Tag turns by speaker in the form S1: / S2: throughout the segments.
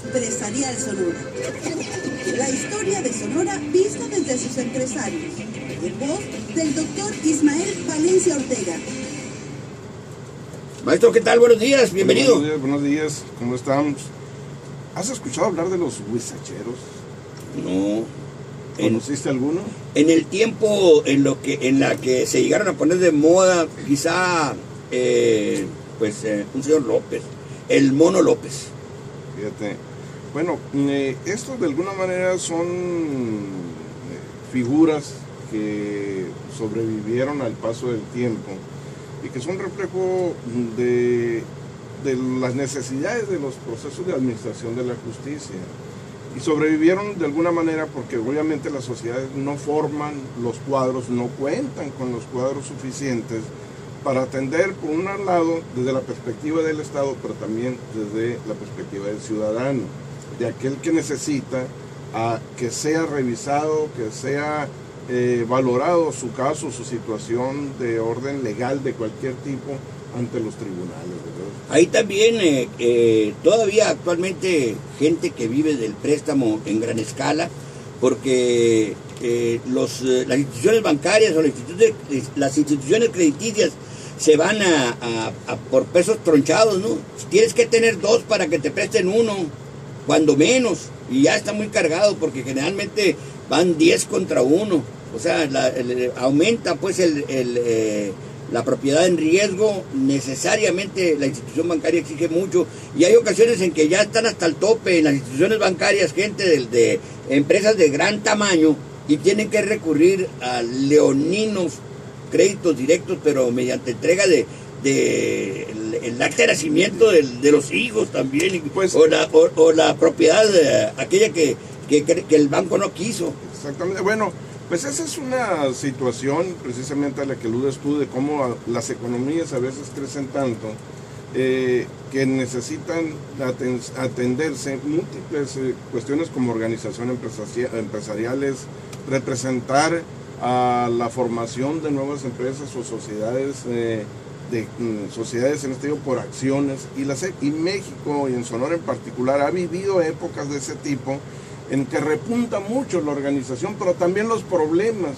S1: Empresarial Sonora. La historia de Sonora vista desde sus empresarios. En voz del doctor Ismael Valencia Ortega.
S2: Maestro, ¿qué tal? Buenos días, bienvenido.
S3: Buenos días, ¿cómo estamos? ¿Has escuchado hablar de los huizacheros?
S2: No.
S3: ¿Conociste alguno?
S2: En el tiempo en la que se llegaron a poner de moda, quizá, un señor López, el Mono López.
S3: Fíjate. Bueno, estos de alguna manera son figuras que sobrevivieron al paso del tiempo y que son reflejo de las necesidades de los procesos de administración de la justicia. Y sobrevivieron de alguna manera porque obviamente las sociedades no forman los cuadros, no cuentan con los cuadros suficientes para atender, por un lado, desde la perspectiva del Estado, pero también desde la perspectiva del ciudadano, de aquel que necesita que sea revisado, que sea valorado su caso, su situación de orden legal de cualquier tipo ante los tribunales, ¿verdad?
S2: Hay también todavía actualmente gente que vive del préstamo en gran escala, porque las instituciones bancarias o las instituciones crediticias se van por pesos tronchados, ¿no? Tienes que tener dos para que te presten uno, cuando menos, y ya está muy cargado porque generalmente van 10 contra 1, o sea, aumenta pues la propiedad en riesgo. Necesariamente la institución bancaria exige mucho y hay ocasiones en que ya están hasta el tope en las instituciones bancarias gente de empresas de gran tamaño y tienen que recurrir a leoninos créditos directos, pero mediante entrega el acta de nacimiento de los hijos también, pues, o la propiedad aquella que el banco no quiso.
S3: Exactamente. Bueno, pues esa es una situación precisamente a la que aludes tú, de cómo las economías a veces crecen tanto que necesitan atenderse múltiples cuestiones como organización empresariales, representar a la formación de nuevas empresas o sociedades, sociedades en este tipo por acciones, y México, y en Sonora en particular, ha vivido épocas de ese tipo en que repunta mucho la organización, pero también los problemas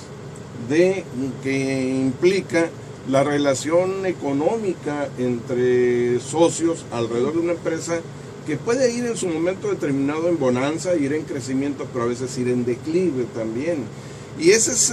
S3: que implica la relación económica entre socios alrededor de una empresa que puede ir en su momento determinado en bonanza, ir en crecimiento, pero a veces ir en declive también. Y ese es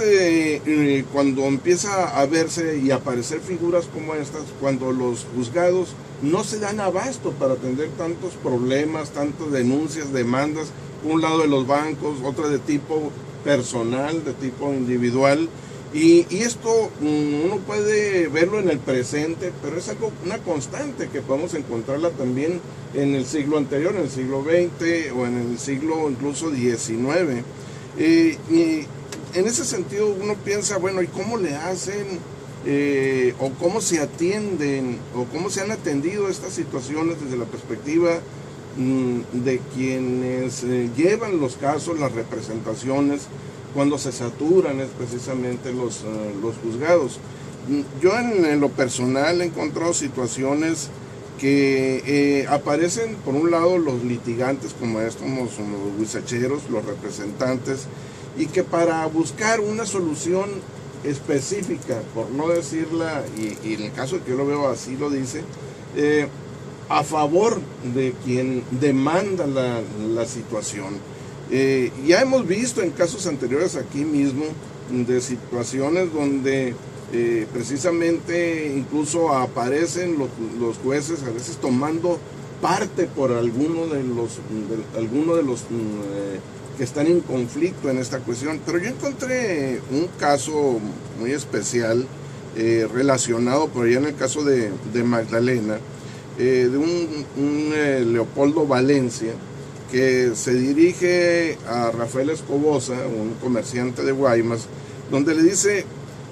S3: cuando empieza a verse y aparecer figuras como estas, cuando los juzgados no se dan abasto para atender tantos problemas, tantas denuncias, demandas, un lado de los bancos, otra de tipo personal, de tipo individual. Y esto uno puede verlo en el presente, pero es una constante que podemos encontrarla también en el siglo anterior, en el siglo XX o en el siglo incluso XIX. Y en ese sentido uno piensa, bueno, ¿y cómo le hacen? O cómo se atienden, o cómo se han atendido estas situaciones desde la perspectiva de quienes llevan los casos, las representaciones, cuando se saturan es precisamente los juzgados. Yo en lo personal he encontrado situaciones que aparecen, por un lado, los litigantes como estos, como los huizacheros, los representantes, y que para buscar una solución específica, por no decirla, y en el caso que yo lo veo así lo dice, a favor de quien demanda la situación. Ya hemos visto en casos anteriores aquí mismo de situaciones donde precisamente incluso aparecen los jueces a veces tomando parte por alguno de los que están en conflicto en esta cuestión. Pero yo encontré un caso muy especial relacionado por allá en el caso de Magdalena, de un Leopoldo Valencia, que se dirige a Rafael Escobosa, un comerciante de Guaymas, donde le dice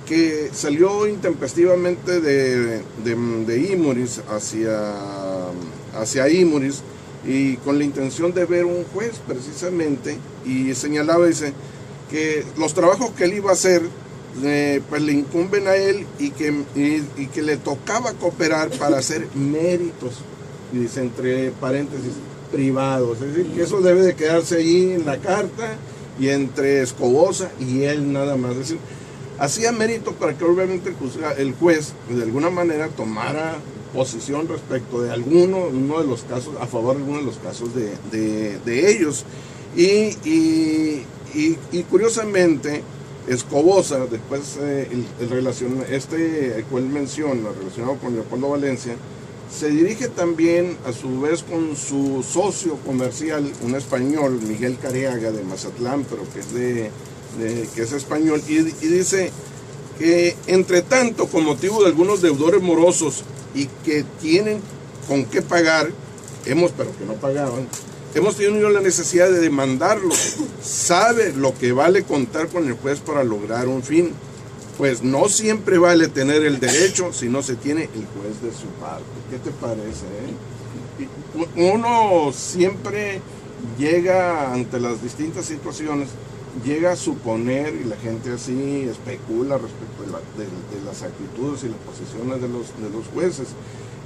S3: que salió intempestivamente de Imuris hacia Imuris, y con la intención de ver un juez precisamente, y señalaba, dice, que los trabajos que él iba a hacer pues le incumben a él y que le tocaba cooperar para hacer méritos, y dice entre paréntesis, privados. Es decir, que eso debe de quedarse ahí en la carta y entre Escobosa y él nada más. Es decir, hacía mérito para que obviamente el juez de alguna manera tomara posición respecto de uno de los casos, a favor de alguno de los casos de ellos. Y curiosamente, Escobosa, después que él menciona, relacionado con Leopoldo Valencia, se dirige también a su vez con su socio comercial, un español, Miguel Careaga de Mazatlán, pero que es español, y dice que entre tanto, con motivo de algunos deudores morosos y que tienen con qué pagar, pero que no pagaban, hemos tenido la necesidad de demandarlo. Sabe lo que vale contar con el juez para lograr un fin. Pues no siempre vale tener el derecho si no se tiene el juez de su parte. ¿Qué te parece? Uno siempre llega ante las distintas situaciones, llega a suponer, y la gente así especula respecto de las actitudes y las posiciones de los jueces.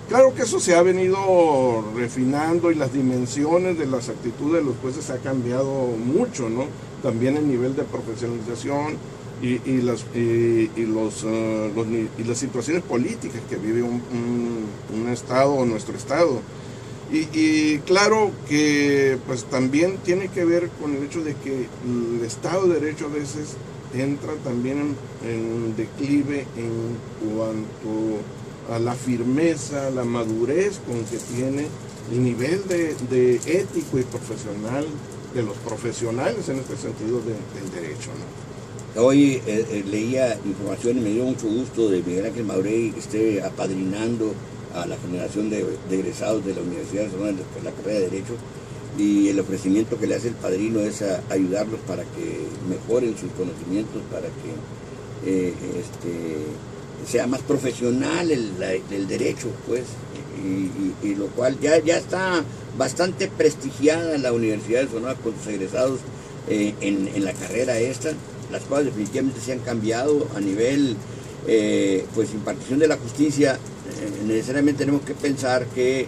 S3: Claro que eso se ha venido refinando y las dimensiones de las actitudes de los jueces ha cambiado mucho, ¿no? También el nivel de profesionalización y las situaciones políticas que vive un estado o nuestro estado. Y claro que pues también tiene que ver con el hecho de que el Estado de Derecho a veces entra también en declive en cuanto a la firmeza, la madurez con que tiene el nivel de ético y profesional de los profesionales en este sentido del derecho, ¿no?
S2: Hoy leía información y me dio mucho gusto de Miguel Ángel Maurey que esté apadrinando a la generación de egresados de la Universidad de Sonora en la carrera de Derecho, y el ofrecimiento que le hace el padrino es ayudarlos para que mejoren sus conocimientos, para que sea más profesional el derecho, pues, y lo cual ya está bastante prestigiada la Universidad de Sonora con sus egresados en la carrera esta. Las cosas definitivamente se han cambiado a nivel pues impartición de la justicia. Necesariamente tenemos que pensar que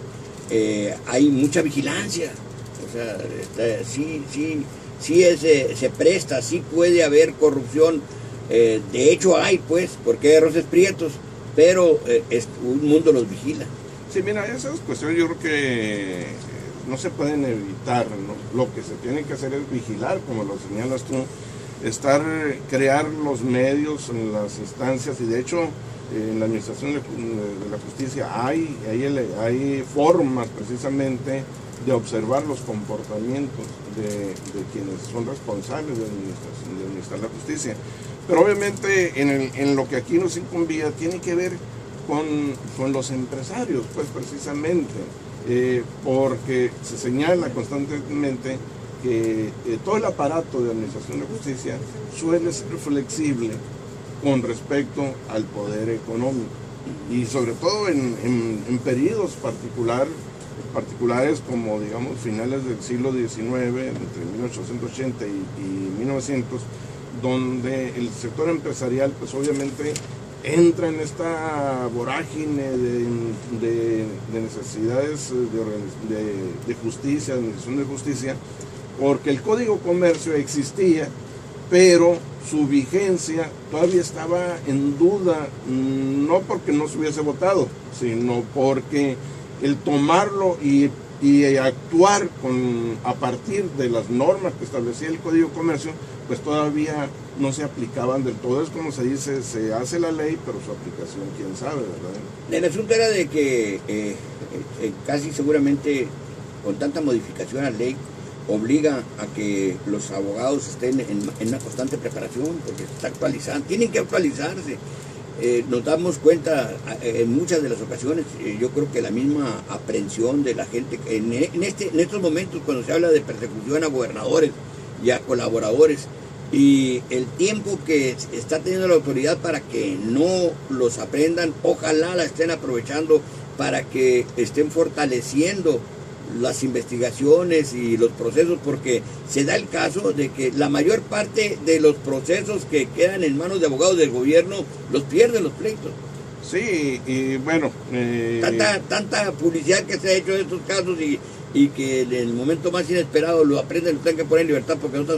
S2: hay mucha vigilancia, o sea, sí se presta, sí puede haber corrupción, de hecho hay, pues, porque hay roces prietos, pero un mundo los vigila.
S3: Sí, mira, esas cuestiones yo creo que no se pueden evitar, ¿no? Lo que se tiene que hacer es vigilar, como lo señalas tú, crear los medios en las instancias, y de hecho en la administración de la justicia hay formas precisamente de observar los comportamientos de quienes son responsables de administrar la justicia. Pero obviamente en lo que aquí nos incumbía tiene que ver con los empresarios, pues precisamente, porque se señala constantemente que todo el aparato de administración de justicia suele ser flexible con respecto al poder económico, y sobre todo en periodos particulares como, digamos, finales del siglo XIX, entre 1880 y 1900, donde el sector empresarial pues obviamente entra en esta vorágine de necesidades de justicia, de administración de justicia, porque el Código Comercio existía, pero su vigencia todavía estaba en duda, no porque no se hubiese votado, sino porque el tomarlo y actuar a partir de las normas que establecía el Código Comercio, pues todavía no se aplicaban del todo. Es como se dice, se hace la ley, pero su aplicación, quién sabe, ¿verdad?
S2: El asunto era de que casi seguramente con tanta modificación a la ley obliga a que los abogados estén en una constante preparación, porque se está actualizando, tienen que actualizarse. Nos damos cuenta en muchas de las ocasiones, yo creo que la misma aprehensión de la gente en estos momentos, cuando se habla de persecución a gobernadores y a colaboradores, y el tiempo que está teniendo la autoridad para que no los aprendan, ojalá la estén aprovechando para que estén fortaleciendo las investigaciones y los procesos, porque se da el caso de que la mayor parte de los procesos que quedan en manos de abogados del gobierno los pierden los pleitos.
S3: Sí, y bueno...
S2: Tanta publicidad que se ha hecho de estos casos, y y que en el momento más inesperado lo aprenden, lo tengan que poner en libertad porque no está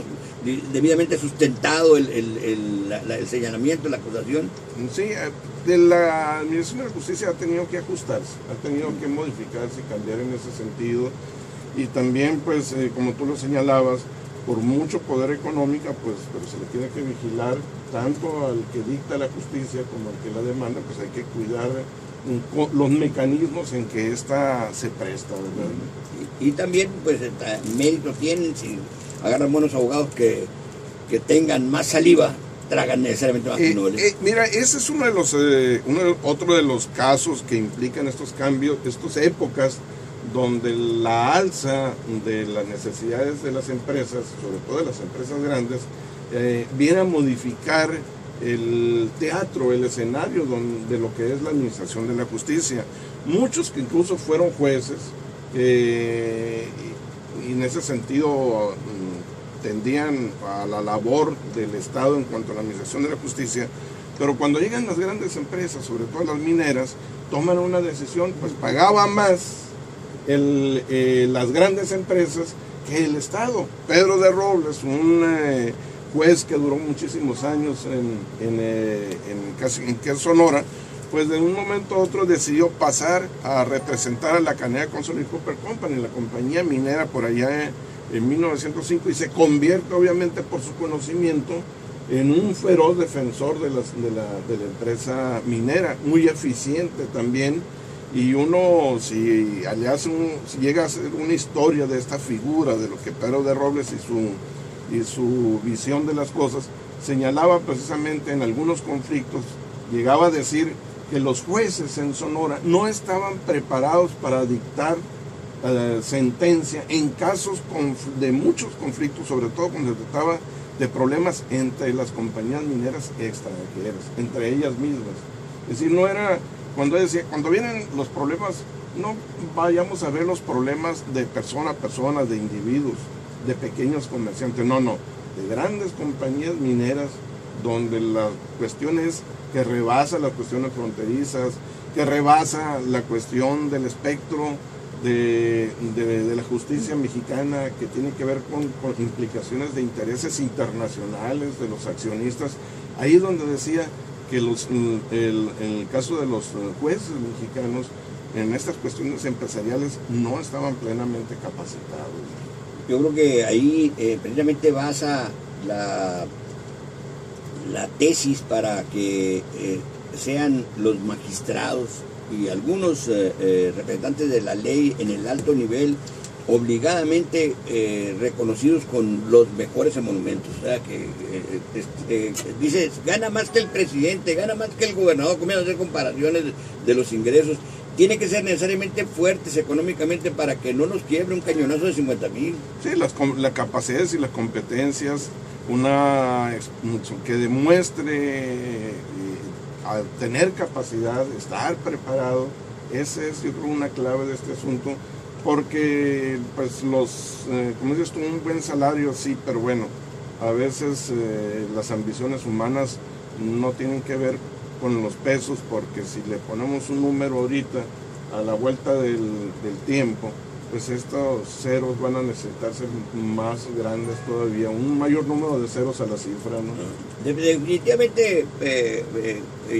S2: debidamente sustentado el señalamiento, la acusación.
S3: Sí, de la Administración de la Justicia ha tenido que ajustarse, ha tenido que modificarse y cambiar en ese sentido. Y también, pues, como tú lo señalabas, por mucho poder económico, pues, pero se le tiene que vigilar tanto al que dicta la justicia como al que la demanda, pues hay que cuidar los mecanismos en que ésta se presta, ¿verdad?
S2: Y también, pues, mérito tienen si agarran buenos abogados que tengan más saliva, tragan necesariamente más nobles.
S3: Mira, ese es otro de los casos que implican estos cambios, estas épocas donde la alza de las necesidades de las empresas, sobre todo de las empresas grandes, viene a modificar el teatro, el escenario de lo que es la administración de la justicia. Muchos que incluso fueron jueces, y en ese sentido tendían a la labor del Estado en cuanto a la administración de la justicia, pero cuando llegan las grandes empresas, sobre todo las mineras, toman una decisión, pues pagaba más las grandes empresas que el Estado. Pedro de Robles, un juez que duró muchísimos años en Sonora, pues de un momento a otro decidió pasar a representar a la Canadian Consolidated Copper Company, la compañía minera por allá en 1905, y se convierte obviamente por su conocimiento en un feroz defensor de la empresa minera, muy eficiente también. Y uno, si llega a hacer una historia de esta figura, de lo que Pedro de Robles y su visión de las cosas, señalaba precisamente en algunos conflictos, llegaba a decir que los jueces en Sonora no estaban preparados para dictar sentencia en casos de muchos conflictos, sobre todo cuando se trataba de problemas entre las compañías mineras extranjeras, entre ellas mismas. Es decir, no era... Cuando vienen los problemas, no vayamos a ver los problemas de persona a persona, de individuos, de pequeños comerciantes, no, de grandes compañías mineras, donde la cuestión es que rebasa las cuestiones fronterizas, que rebasa la cuestión del espectro de la justicia mexicana, que tiene que ver con implicaciones de intereses internacionales de los accionistas. Ahí es donde decía que en el caso de los jueces mexicanos, en estas cuestiones empresariales no estaban plenamente capacitados.
S2: Yo creo que ahí precisamente basa la tesis para que sean los magistrados y algunos representantes de la ley en el alto nivel obligadamente reconocidos con los mejores emolumentos. O sea, que dices, gana más que el presidente, gana más que el gobernador, comienzan a hacer comparaciones de los ingresos. Tiene que ser necesariamente fuertes económicamente para que no nos quiebre un cañonazo de 50,000.
S3: Sí, las capacidades y las competencias, que demuestre al tener capacidad, estar preparado. Esa es, yo creo, una clave de este asunto. Porque, pues, como dices tú, un buen salario, sí, pero bueno, a veces las ambiciones humanas no tienen que ver con los pesos, porque si le ponemos un número ahorita a la vuelta del tiempo, pues estos ceros van a necesitar ser más grandes todavía, un mayor número de ceros a la cifra, ¿no?
S2: Definitivamente,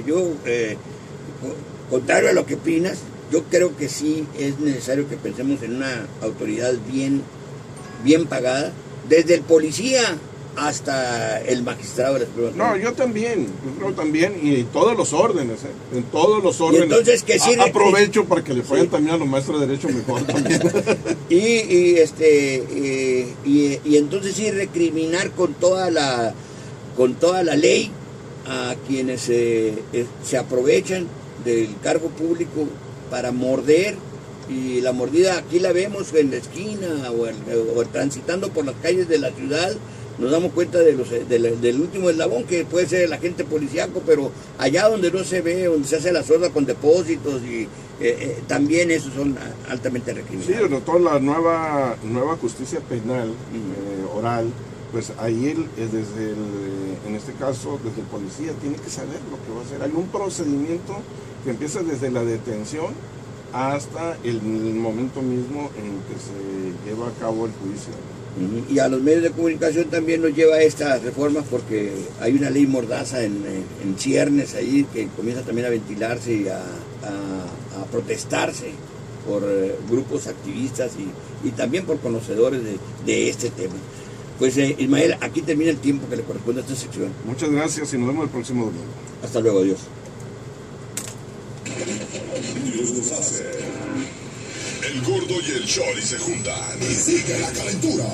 S2: yo, contrario a lo que opinas, yo creo que sí es necesario que pensemos en una autoridad bien pagada, desde el policía hasta el magistrado de la Suprema Corte.
S3: No, yo creo también, y en todos los órdenes, en todos los órdenes.
S2: Y entonces, que sí,
S3: aprovecho para que le vayan también a los maestros de derecho mejor también.
S2: y entonces sí recriminar con toda la ley a quienes se aprovechan del cargo público para morder, y la mordida aquí la vemos en la esquina o transitando por las calles de la ciudad. Nos damos cuenta del último eslabón, que puede ser el agente policíaco, pero allá donde no se ve, donde se hace la sorda con depósitos, y también esos son altamente recriminables.
S3: Sí, sobre todo la nueva justicia penal oral, pues ahí en este caso, desde el policía tiene que saber lo que va a hacer. Hay un procedimiento que empieza desde la detención hasta el momento mismo en que se lleva a cabo el juicio.
S2: Y a los medios de comunicación también nos lleva a estas reformas porque hay una ley mordaza en ciernes ahí que comienza también a ventilarse y a protestarse por grupos activistas y también por conocedores de este tema. Pues Ismael, aquí termina el tiempo que le corresponde a esta sección.
S3: Muchas gracias y nos vemos el próximo domingo.
S2: Hasta luego, adiós.
S4: El Gordo y el Chori se juntan y sigue la calentura.